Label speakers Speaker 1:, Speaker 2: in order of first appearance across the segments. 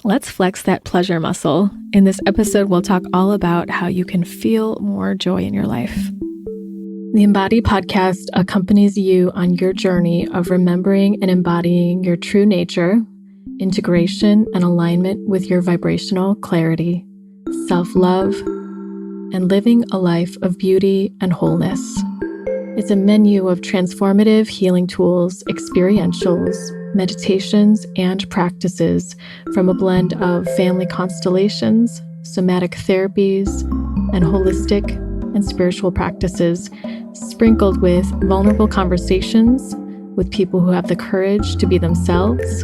Speaker 1: Let's flex that pleasure muscle. In this episode, we'll talk all about how you can feel more joy in your life. The Embodied podcast accompanies you on your journey of remembering and embodying your true nature, integration and alignment with your vibrational clarity, self-love, and living a life of beauty and wholeness. It's a menu of transformative healing tools, experientials, meditations, and practices from a blend of family constellations, somatic therapies, and holistic and spiritual practices, sprinkled with vulnerable conversations with people who have the courage to be themselves,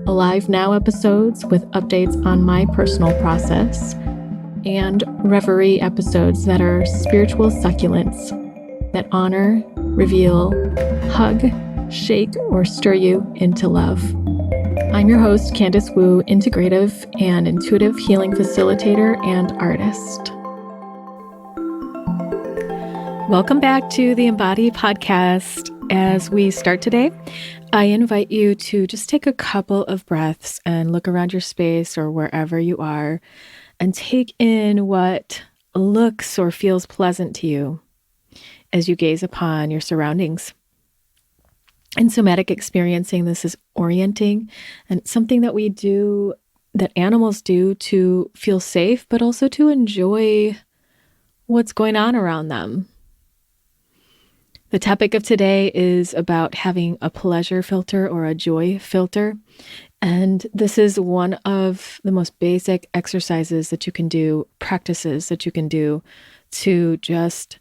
Speaker 1: Alive Now episodes with updates on my personal process, and Reverie episodes that are spiritual succulents that honor, reveal, hug, shake, or stir you into love. I'm your host, Candice Wu, integrative and intuitive healing facilitator and artist. Welcome back to the Embodied podcast. As we start today, I invite you to just take a couple of breaths and look around your space or wherever you are and take in what looks or feels pleasant to you as you gaze upon your surroundings. In somatic experiencing, this is orienting, and it's something that we do, that animals do to feel safe, but also to enjoy what's going on around them. The topic of today is about having a pleasure filter or a joy filter. And this is one of the most basic exercises that you can do, practices that you can do to just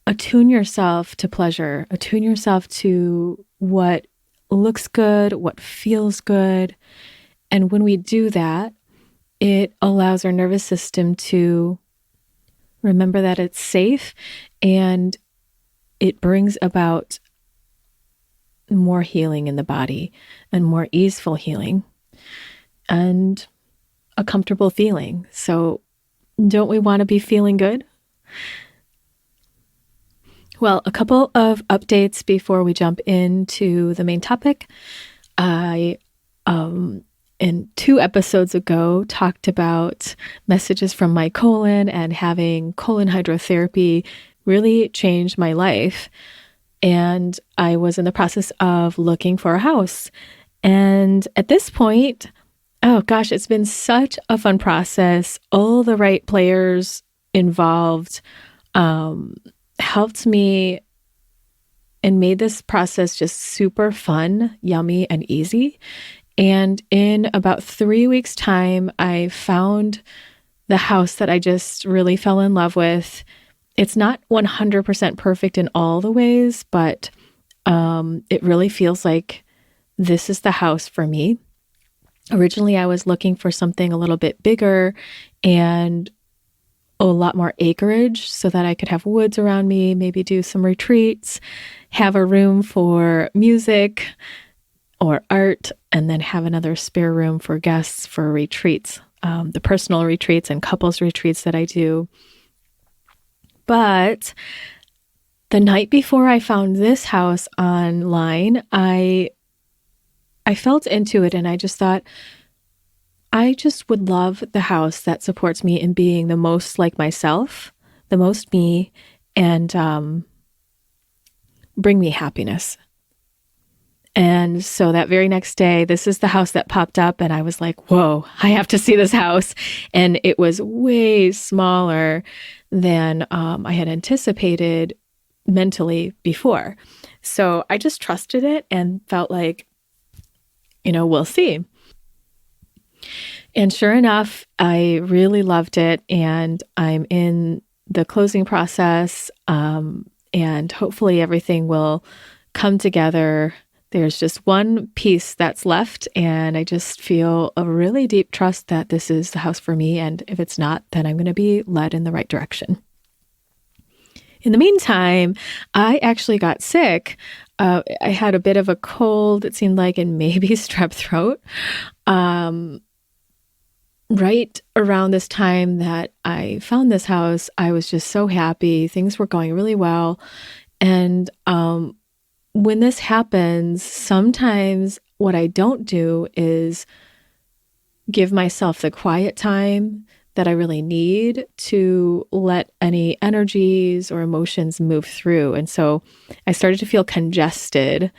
Speaker 1: attune yourself to pleasure, attune yourself to what looks good, what feels good. And when we do that, it allows our nervous system to remember that it's safe, and it brings about more healing in the body and more easeful healing and a comfortable feeling. So don't we want to be feeling good? Well, a couple of updates before we jump into the main topic. I, in 2 episodes ago, talked about messages from my colon, and having colon hydrotherapy really changed my life. And I was in the process of looking for a house. And at this point, oh gosh, it's been such a fun process. All the right players involved helped me and made this process just super fun, yummy, and easy. And in about 3 weeks' time, I found the house that I just really fell in love with. It's not 100% perfect in all the ways, but it really feels like this is the house for me. Originally, I was looking for something a little bit bigger and a lot more acreage so that I could have woods around me, maybe do some retreats, have a room for music or art, and then have another spare room for guests for retreats, the personal retreats and couples retreats that I do. But the night before I found this house online, I felt into it, and I just thought, I just would love the house that supports me in being the most like myself, the most me, and bring me happiness. And so that very next day, this is the house that popped up, and I was like, whoa, I have to see this house. And it was way smaller than I had anticipated mentally before. So I just trusted it and felt like, we'll see. And sure enough, I really loved it, and I'm in the closing process, and hopefully everything will come together. There's just one piece that's left, and I just feel a really deep trust that this is the house for me, and if it's not, then I'm going to be led in the right direction. In the meantime, I actually got sick. I had a bit of a cold, it seemed like, and maybe strep throat. Right around this time that I found this house, I was just so happy. Things were going really well. And when this happens, sometimes what I don't do is give myself the quiet time that I really need to let any energies or emotions move through. And so I started to feel congested,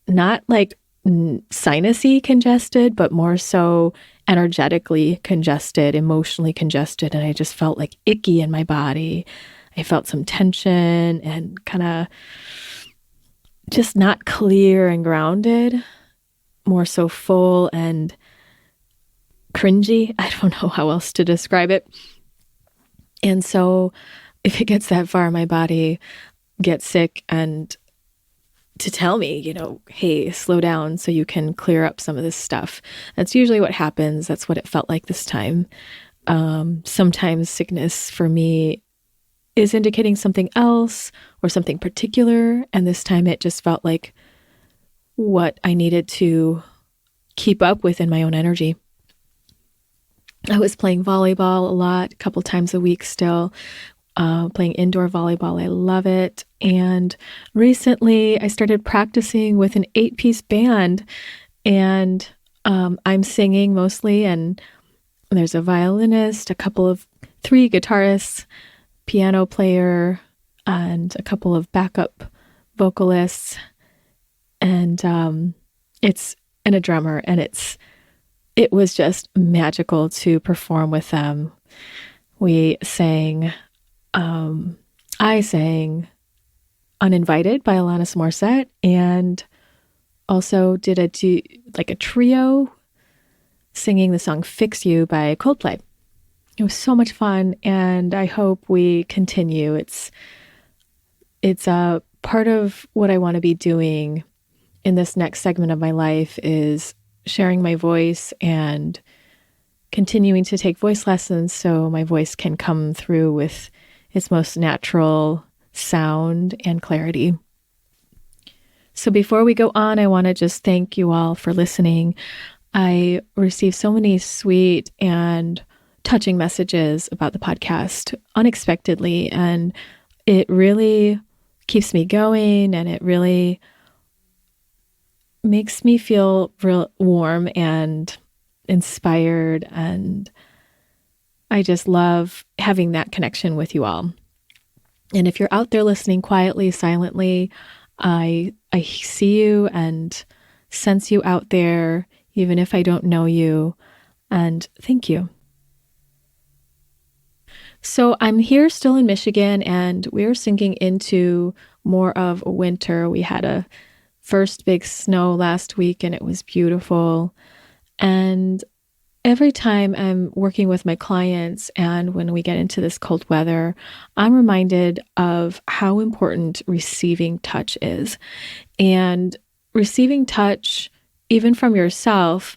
Speaker 1: not like sinusy congested, but more so energetically congested, emotionally congested. And I just felt like icky in my body. I felt some tension and kind of just not clear and grounded, more so full and cringy. I don't know how else to describe it. And so if it gets that far, my body gets sick and to tell me, hey, slow down so you can clear up some of this stuff. That's usually what happens. That's what it felt like this time. Sometimes sickness for me is indicating something else or something particular. And this time it just felt like what I needed to keep up with in my own energy. I was playing volleyball a lot, a couple times a week still, playing indoor volleyball. I love it. And recently I started practicing with an 8-piece band, and I'm singing mostly, and there's a violinist, 3 guitarists, piano player, and a couple of backup vocalists, and a drummer, and it was just magical to perform with them. We sang, I sang Uninvited by Alanis Morissette, and also did a trio singing the song Fix You by Coldplay. It was so much fun, and I hope we continue. It's a part of what I want to be doing in this next segment of my life is sharing my voice and continuing to take voice lessons so my voice can come through with its most natural sound and clarity. So before we go on, I want to just thank you all for listening. I received so many sweet and touching messages about the podcast unexpectedly, and it really keeps me going, and it really makes me feel real warm and inspired, and I just love having that connection with you all. And if you're out there listening quietly, silently, I see you and sense you out there, even if I don't know you, and thank you. So I'm here still in Michigan, and we're sinking into more of winter. We had a first big snow last week, and it was beautiful. And every time I'm working with my clients, and when we get into this cold weather, I'm reminded of how important receiving touch is. And receiving touch, even from yourself,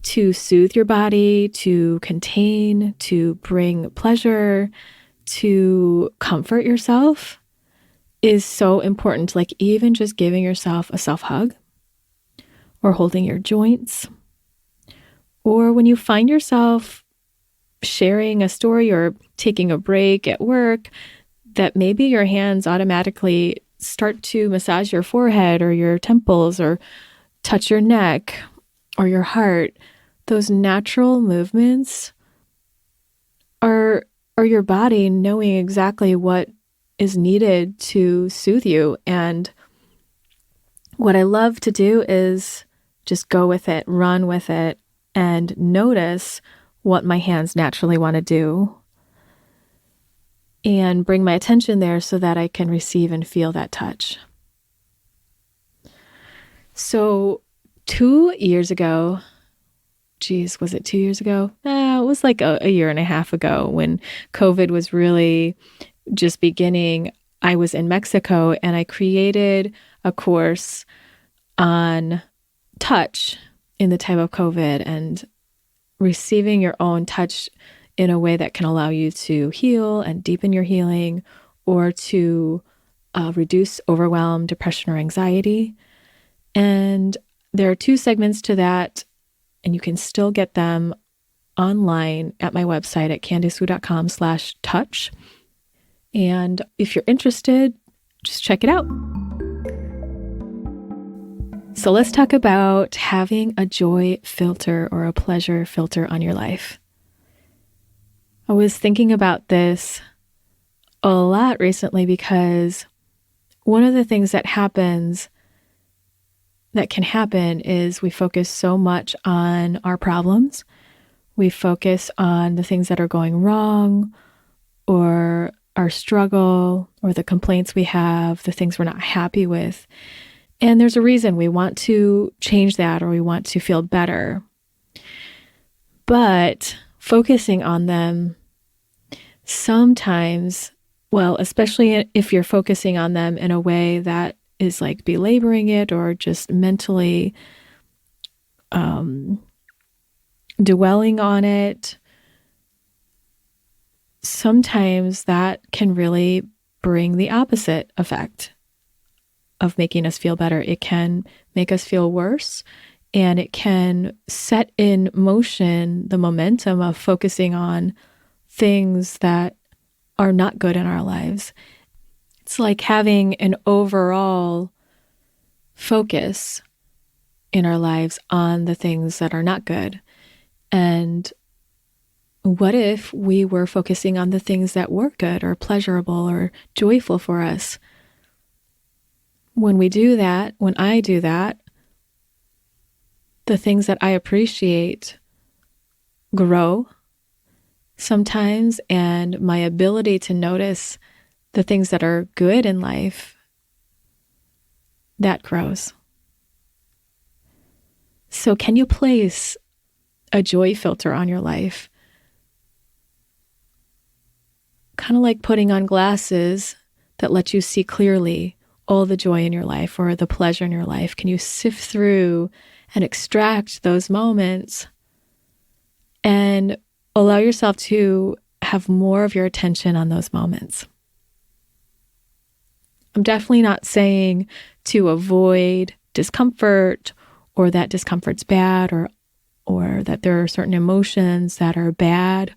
Speaker 1: to soothe your body, to contain, to bring pleasure, to comfort yourself, is so important. Like even just giving yourself a self-hug, or holding your joints, or when you find yourself sharing a story or taking a break at work, that maybe your hands automatically start to massage your forehead or your temples or touch your neck or your heart. Those natural movements are your body knowing exactly what is needed to soothe you. And what I love to do is just go with it, run with it, and notice what my hands naturally want to do and bring my attention there so that I can receive and feel that touch. So 2 years ago, was it 2 years ago? It was like a year and a half ago when COVID was really just beginning. I was in Mexico, and I created a course on touch in the time of COVID and receiving your own touch in a way that can allow you to heal and deepen your healing, or to reduce overwhelm, depression, or anxiety. And there are 2 segments to that, and you can still get them online at my website at candicewu.com/touch. And if you're interested, just check it out. So let's talk about having a joy filter or a pleasure filter on your life. I was thinking about this a lot recently because one of the things that can happen is we focus so much on our problems. We focus on the things that are going wrong or our struggle or the complaints we have, the things we're not happy with. And there's a reason we want to change that or we want to feel better. But focusing on them sometimes, well, especially if you're focusing on them in a way that is like belaboring it or just mentally dwelling on it, sometimes that can really bring the opposite effect of making us feel better. It can make us feel worse, and it can set in motion the momentum of focusing on things that are not good in our lives. It's like having an overall focus in our lives on the things that are not good. And what if we were focusing on the things that were good or pleasurable or joyful for us? When we do that, when I do that, the things that I appreciate grow sometimes, and my ability to notice the things that are good in life, that grows. So can you place a joy filter on your life? Kind of like putting on glasses that let you see clearly all the joy in your life or the pleasure in your life. Can you sift through and extract those moments and allow yourself to have more of your attention on those moments? I'm definitely not saying to avoid discomfort or that discomfort's bad or that there are certain emotions that are bad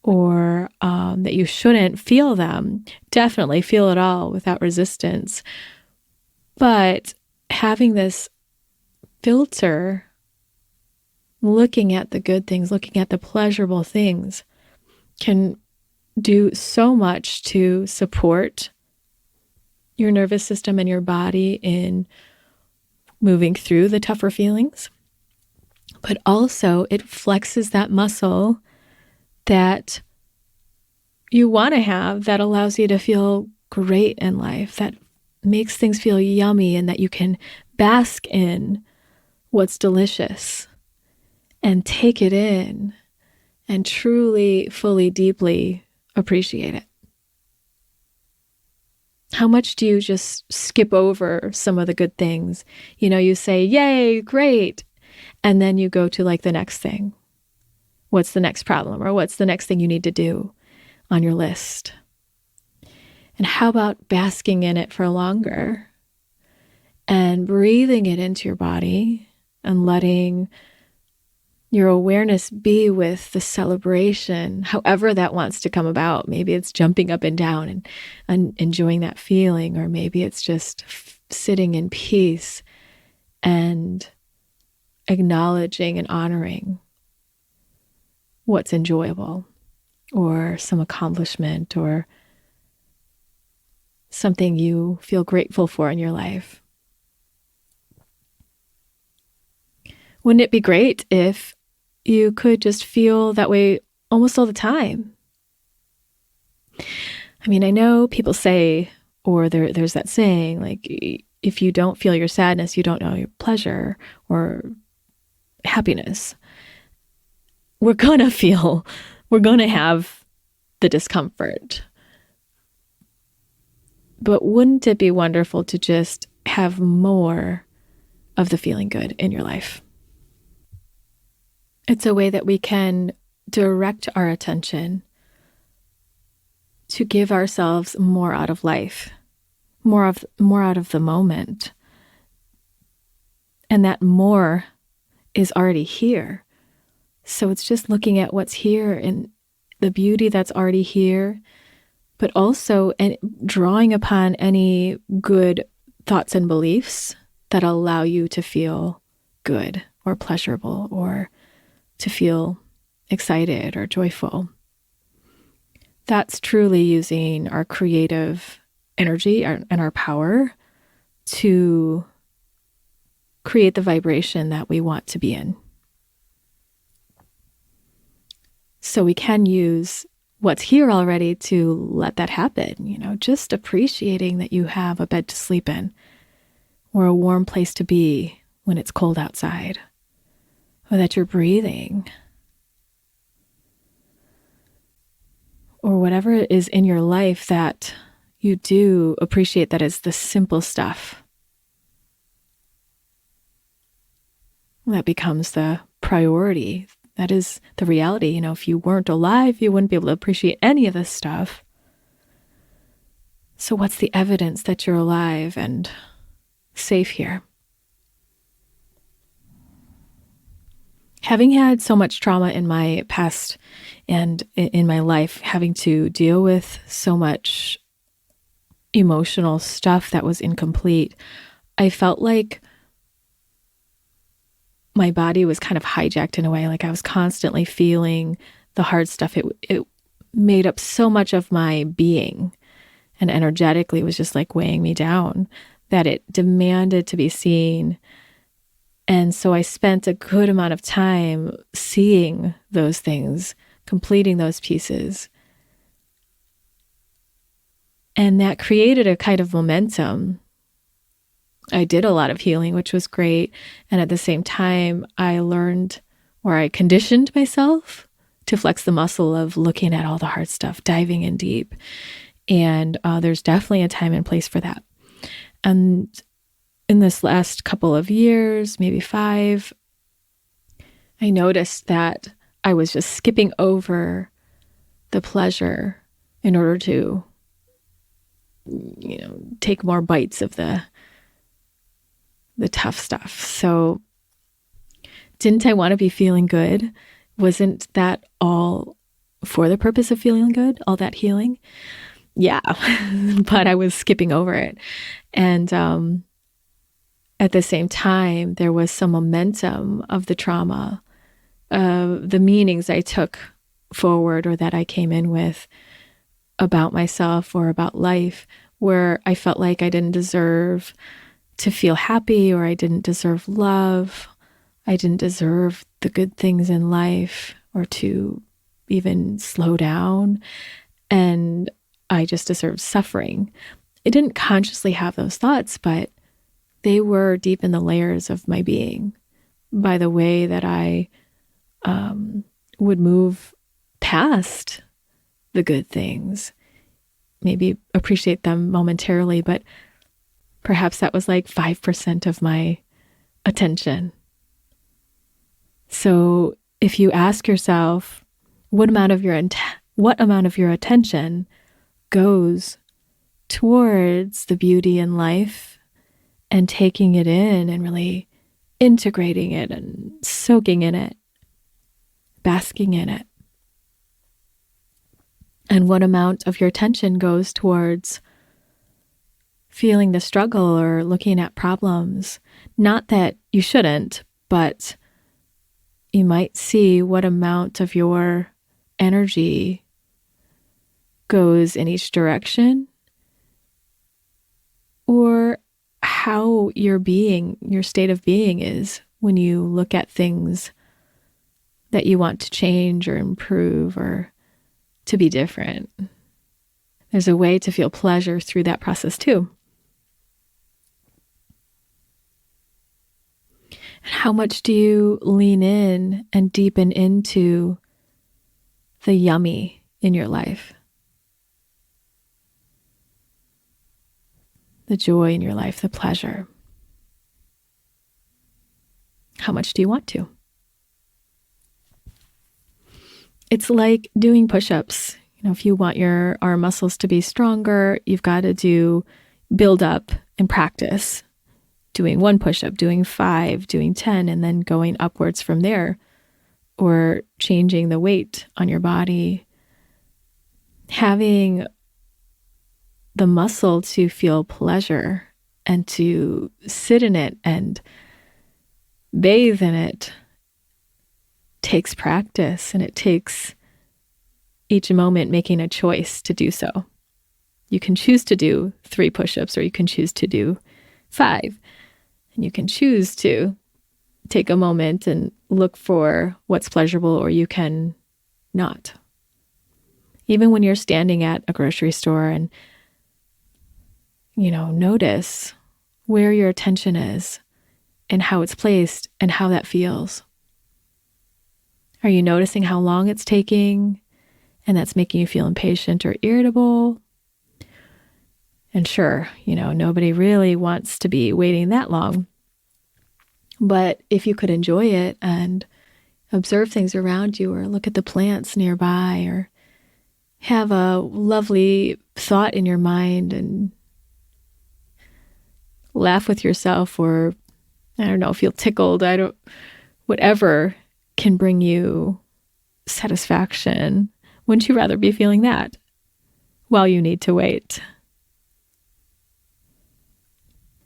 Speaker 1: or that you shouldn't feel them. Definitely feel it all without resistance. But having this filter, looking at the good things, looking at the pleasurable things, can do so much to support your nervous system and your body in moving through the tougher feelings. But also it flexes that muscle that you want to have, that allows you to feel great in life, that makes things feel yummy, and that you can bask in what's delicious and take it in and truly, fully, deeply appreciate it. How much do you just skip over some of the good things? You say, yay, great. And then you go to like the next thing. What's the next problem? Or what's the next thing you need to do on your list? And how about basking in it for longer and breathing it into your body and letting your awareness be with the celebration, however that wants to come about. Maybe it's jumping up and down and enjoying that feeling, or maybe it's just sitting in peace and acknowledging and honoring what's enjoyable, or some accomplishment, or something you feel grateful for in your life. Wouldn't it be great if you could just feel that way almost all the time? I mean, I know people say, or there's that saying, like, if you don't feel your sadness, you don't know your pleasure or happiness. We're going to have the discomfort. But wouldn't it be wonderful to just have more of the feeling good in your life? It's a way that we can direct our attention to give ourselves more out of life, more out of the moment. And that more is already here. So it's just looking at what's here and the beauty that's already here, but also drawing upon any good thoughts and beliefs that allow you to feel good or pleasurable or to feel excited or joyful. That's truly using our creative energy and our power to create the vibration that we want to be in. So we can use what's here already to let that happen, just appreciating that you have a bed to sleep in or a warm place to be when it's cold outside, or that you're breathing, or whatever it is in your life that you do appreciate that is the simple stuff. That becomes the priority. That is the reality. If you weren't alive, you wouldn't be able to appreciate any of this stuff. So what's the evidence that you're alive and safe here? Having had so much trauma in my past and in my life, having to deal with so much emotional stuff that was incomplete, I felt like my body was kind of hijacked in a way. Like I was constantly feeling the hard stuff. It made up so much of my being, and energetically was just like weighing me down, that it demanded to be seen. And so I spent a good amount of time seeing those things, completing those pieces. And that created a kind of momentum. I did a lot of healing, which was great. And at the same time, I learned, or I conditioned myself to flex the muscle of looking at all the hard stuff, diving in deep. And there's definitely a time and place for that. And in this last couple of years, maybe 5, I noticed that I was just skipping over the pleasure in order to, take more bites of the tough stuff. So didn't I want to be feeling good? Wasn't that all for the purpose of feeling good, all that healing? Yeah, but I was skipping over it. And at the same time, there was some momentum of the trauma, the meanings I took forward or that I came in with about myself or about life, where I felt like I didn't deserve to feel happy, or I didn't deserve love. I didn't deserve the good things in life, or to even slow down. And I just deserved suffering. I didn't consciously have those thoughts, but they were deep in the layers of my being by the way that I would move past the good things, maybe appreciate them momentarily, but perhaps that was like 5% of my attention. So if you ask yourself, what amount of your attention goes towards the beauty in life and taking it in and really integrating it and soaking in it, basking in it, and what amount of your attention goes towards feeling the struggle or looking at problems. Not that you shouldn't, but you might see what amount of your energy goes in each direction, or how your state of being is when you look at things that you want to change or improve or to be different. There's a way to feel pleasure through that process too. And how much do you lean in and deepen into the yummy in your life? The joy in your life, the pleasure. How much do you want to? It's like doing push-ups. If you want your arm muscles to be stronger, you've got to build up and practice. Doing 1 push-up, doing 5, doing 10, and then going upwards from there. Or changing the weight on your body. Having the muscle to feel pleasure and to sit in it and bathe in it takes practice, and it takes each moment making a choice to do so. You can choose to do 3 push-ups, or you can choose to do 5. And you can choose to take a moment and look for what's pleasurable, or you can not. Even when you're standing at a grocery store and, notice where your attention is and how it's placed and how that feels. Are you noticing how long it's taking and that's making you feel impatient or irritable? And sure, nobody really wants to be waiting that long. But if you could enjoy it and observe things around you, or look at the plants nearby, or have a lovely thought in your mind and laugh with yourself, or feel tickled, whatever can bring you satisfaction, wouldn't you rather be feeling that while you need to wait?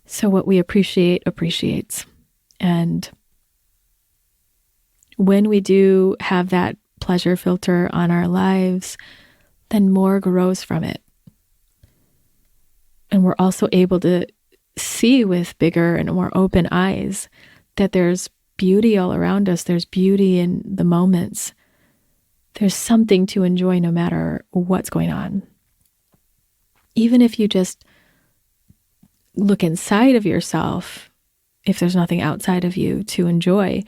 Speaker 1: So what we appreciate appreciates. And when we do have that pleasure filter on our lives, then more grows from it. And we're also able to see with bigger and more open eyes that there's beauty all around us. There's beauty in the moments. There's something to enjoy no matter what's going on. Even if you just look inside of yourself, if there's nothing outside of you to enjoy,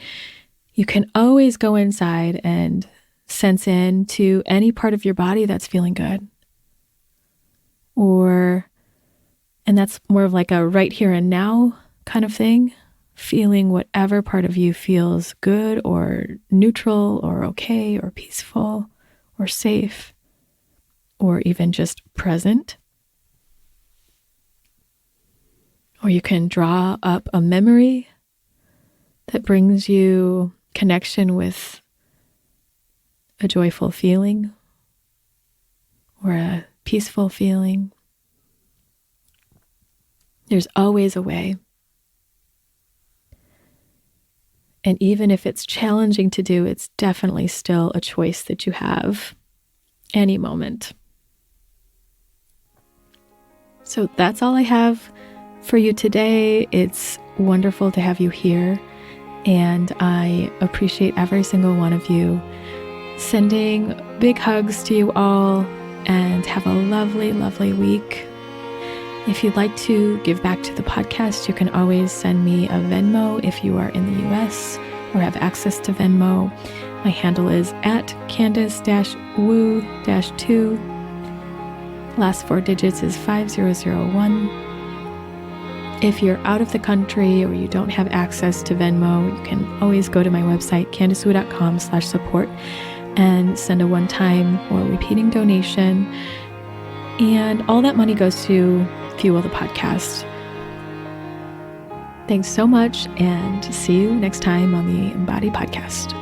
Speaker 1: you can always go inside and sense into any part of your body that's feeling good. And that's more of like a right here and now kind of thing, feeling whatever part of you feels good or neutral or okay or peaceful or safe or even just present. Or you can draw up a memory that brings you connection with a joyful feeling or a peaceful feeling. There's always a way. And even if it's challenging to do, it's definitely still a choice that you have any moment. So that's all I have for you today. It's wonderful to have you here, and I appreciate every single one of you. Sending big hugs to you all, and have a lovely, lovely week. If you'd like to give back to the podcast, you can always send me a Venmo if you are in the US or have access to Venmo. My handle is at Candice-Woo-2. Last 4 digits is 5001. If you're out of the country or you don't have access to Venmo, you can always go to my website, CandiceWoo.com/support, and send a one-time or repeating donation. And all that money goes to fuel the podcast. Thanks so much, and see you next time on the Embodied Podcast.